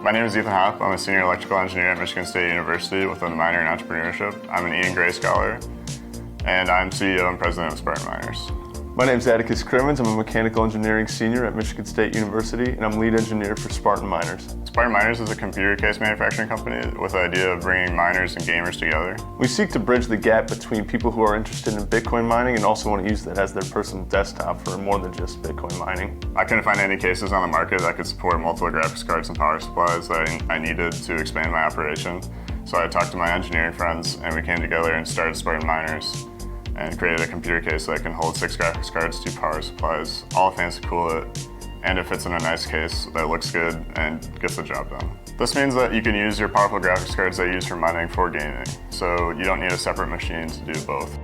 My name is Ethan Hopp. I'm a senior electrical engineer at Michigan State University with a minor in entrepreneurship. I'm an Ian Gray Scholar, and I'm CEO and president of Spartan Miners. My name is Atticus Crimmins. I'm a mechanical engineering senior at Michigan State University, and I'm lead engineer for Spartan Miners. Spartan Miners is a computer case manufacturing company with the idea of bringing miners and gamers together. We seek to bridge the gap between people who are interested in Bitcoin mining and also want to use that as their personal desktop for more than just Bitcoin mining. I couldn't find any cases on the market that could support multiple graphics cards and power supplies that I needed to expand my operation. So I talked to my engineering friends, and we came together and started Spartan Miners and created a computer case that can hold 6 graphics cards, 2 power supplies, all fancy cool and it fits in a nice case that looks good and gets the job done. This means that you can use your powerful graphics cards that you use for mining for gaming, so you don't need a separate machine to do both.